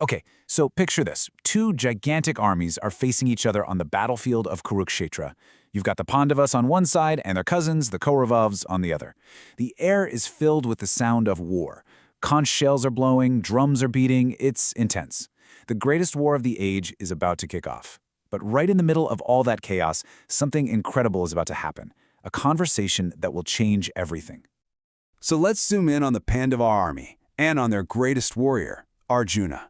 Okay, so picture this. Two gigantic armies are facing each other on the Battlefield of Kurukshetra. You've got the Pandavas on one side and their cousins, the Kauravas, on the other. The air is filled with the sound of war. Conch shells are blowing, drums are beating, it's intense. The greatest war of the age is about to kick off. But right in the middle of all that chaos, something incredible is about to happen. A conversation that will change everything. So let's zoom in on the Pandava army and on their greatest warrior, Arjuna.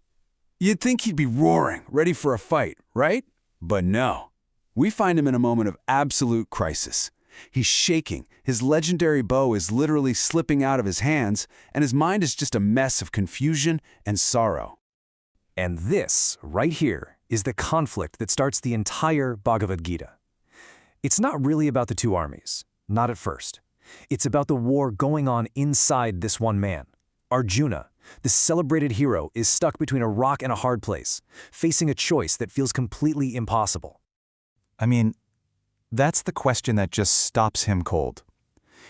You'd think he'd be roaring, ready for a fight, right? But no. We find him in a moment of absolute crisis. He's shaking, his legendary bow is literally slipping out of his hands, and his mind is just a mess of confusion and sorrow. And this, right here, is the conflict that starts the entire Bhagavad Gita. It's not really about the two armies, not at first. It's about the war going on inside this one man. Arjuna, the celebrated hero, is stuck between a rock and a hard place, facing a choice that feels completely impossible. I mean, that's the question that just stops him cold.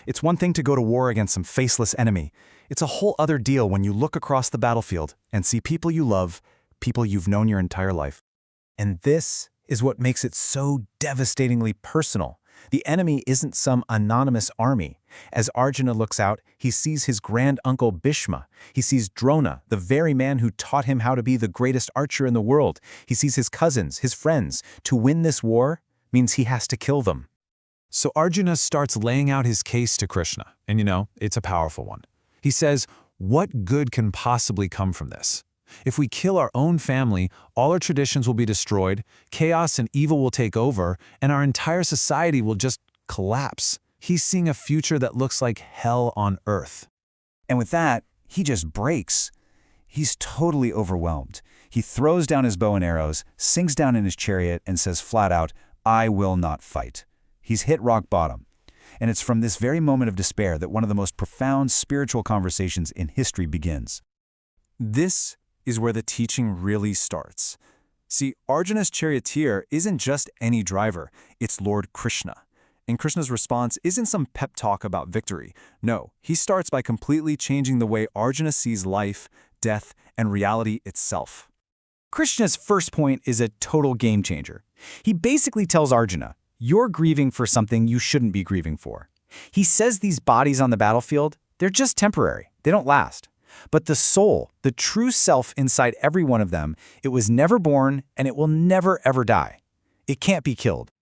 It's one thing to go to war against some faceless enemy. It's a whole other deal when you look across the battlefield and see people you love, people you've known your entire life. And this is what makes it so devastatingly personal. The enemy isn't some anonymous army. As Arjuna looks out, he sees his grand-uncle Bhishma. He sees Drona, the very man who taught him how to be the greatest archer in the world. He sees his cousins, his friends. To win this war means he has to kill them. So Arjuna starts laying out his case to Krishna, and it's a powerful one. He says, what good can possibly come from this? If we kill our own family, all our traditions will be destroyed, chaos and evil will take over, and our entire society will just collapse. He's seeing a future that looks like hell on earth. And with that, he just breaks. He's totally overwhelmed. He throws down his bow and arrows, sinks down in his chariot, and says flat out, "I will not fight." He's hit rock bottom. And it's from this very moment of despair that one of the most profound spiritual conversations in history begins. This is where the teaching really starts. See, Arjuna's charioteer isn't just any driver, it's Lord Krishna. And Krishna's response isn't some pep talk about victory. No, he starts by completely changing the way Arjuna sees life, death, and reality itself. Krishna's first point is a total game changer. He basically tells Arjuna, you're grieving for something you shouldn't be grieving for. He says these bodies on the battlefield, they're just temporary, they don't last. But the soul, the true self inside every one of them, it was never born and it will never ever die. It can't be killed.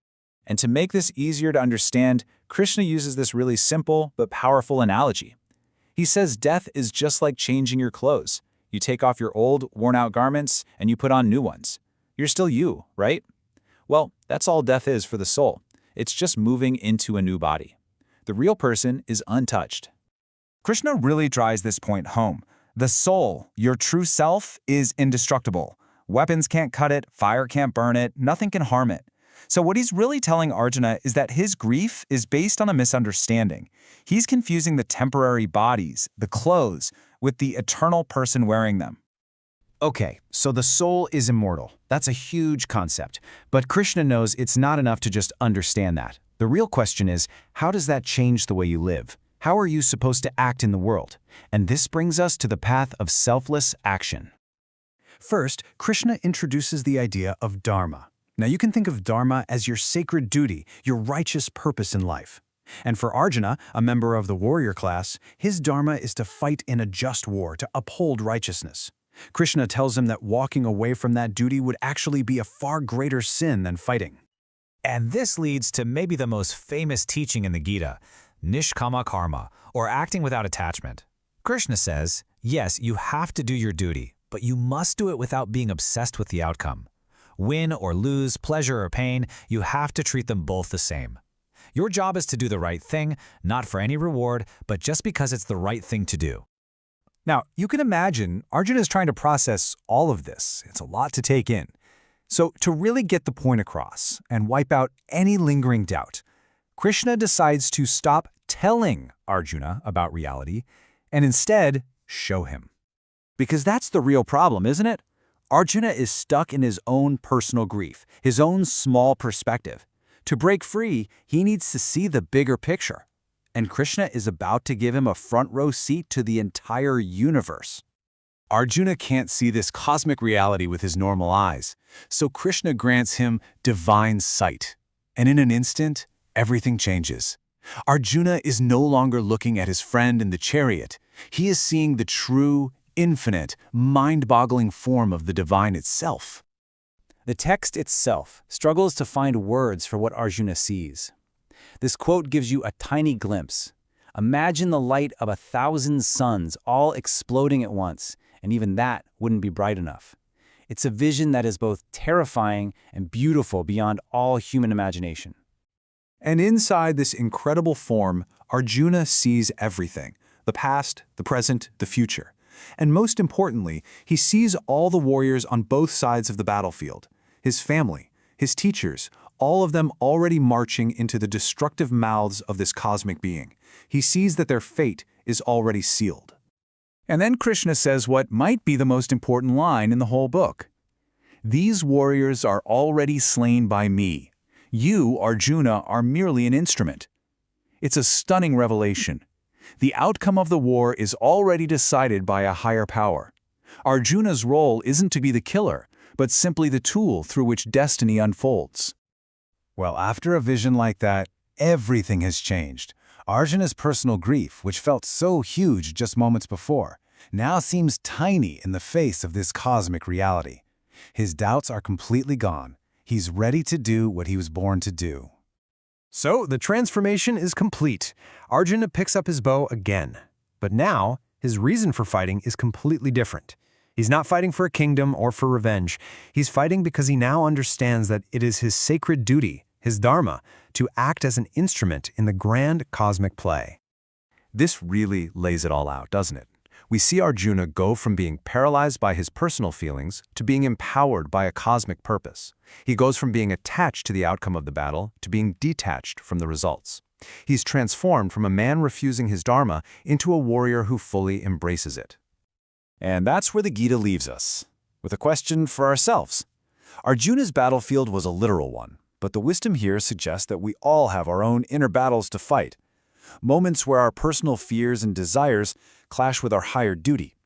And to make this easier to understand, Krishna uses this really simple but powerful analogy. He says death is just like changing your clothes. You take off your old, worn-out garments and you put on new ones. You're still you, right? Well, that's all death is for the soul. It's just moving into a new body. The real person is untouched. Krishna really drives this point home. The soul, your true self, is indestructible. Weapons can't cut it, fire can't burn it, nothing can harm it. So what he's really telling Arjuna is that his grief is based on a misunderstanding. He's confusing the temporary bodies, the clothes, with the eternal person wearing them. Okay, so the soul is immortal. That's a huge concept. But Krishna knows it's not enough to just understand that. The real question is, how does that change the way you live? How are you supposed to act in the world? And this brings us to the path of selfless action. First, Krishna introduces the idea of Dharma. Now you can think of Dharma as your sacred duty, your righteous purpose in life. And for Arjuna, a member of the warrior class, his Dharma is to fight in a just war, to uphold righteousness. Krishna tells him that walking away from that duty would actually be a far greater sin than fighting. And this leads to maybe the most famous teaching in the Gita, Nishkama karma, or acting without attachment. Krishna says, yes, you have to do your duty, but you must do it without being obsessed with the outcome. Win or lose, pleasure or pain, you have to treat them both the same. Your job is to do the right thing, not for any reward, but just because it's the right thing to do. Now, you can imagine Arjuna is trying to process all of this. It's a lot to take in. So to really get the point across and wipe out any lingering doubt, Krishna decides to stop telling Arjuna about reality and instead show him. Because that's the real problem, isn't it? Arjuna is stuck in his own personal grief, his own small perspective. To break free, he needs to see the bigger picture. And Krishna is about to give him a front row seat to the entire universe. Arjuna can't see this cosmic reality with his normal eyes, so Krishna grants him divine sight. And in an instant, everything changes. Arjuna is no longer looking at his friend in the chariot. He is seeing the true, infinite, mind-boggling form of the divine itself. The text itself struggles to find words for what Arjuna sees. This quote gives you a tiny glimpse. Imagine the light of 1,000 suns all exploding at once, and even that wouldn't be bright enough. It's a vision that is both terrifying and beautiful beyond all human imagination. And inside this incredible form, Arjuna sees everything: the past, the present, the future. And most importantly, he sees all the warriors on both sides of the battlefield, his family, his teachers, all of them already marching into the destructive mouths of this cosmic being. He sees that their fate is already sealed. And then Krishna says what might be the most important line in the whole book. These warriors are already slain by me. You, Arjuna, are merely an instrument. It's a stunning revelation. The outcome of the war is already decided by a higher power. Arjuna's role isn't to be the killer, but simply the tool through which destiny unfolds. Well, after a vision like that, everything has changed. Arjuna's personal grief, which felt so huge just moments before, now seems tiny in the face of this cosmic reality. His doubts are completely gone. He's ready to do what he was born to do. So the transformation is complete. Arjuna picks up his bow again. But now, his reason for fighting is completely different. He's not fighting for a kingdom or for revenge. He's fighting because he now understands that it is his sacred duty, his Dharma, to act as an instrument in the grand cosmic play. This really lays it all out, doesn't it? We see Arjuna go from being paralyzed by his personal feelings to being empowered by a cosmic purpose. He goes from being attached to the outcome of the battle to being detached from the results. He's transformed from a man refusing his Dharma into a warrior who fully embraces it. And that's where the Gita leaves us, with a question for ourselves. Arjuna's battlefield was a literal one, but the wisdom here suggests that we all have our own inner battles to fight, moments where our personal fears and desires clash with our higher duty.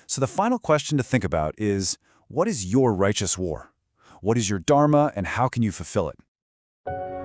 So the final question to think about is, what is your righteous war? What is your Dharma and how can you fulfill it?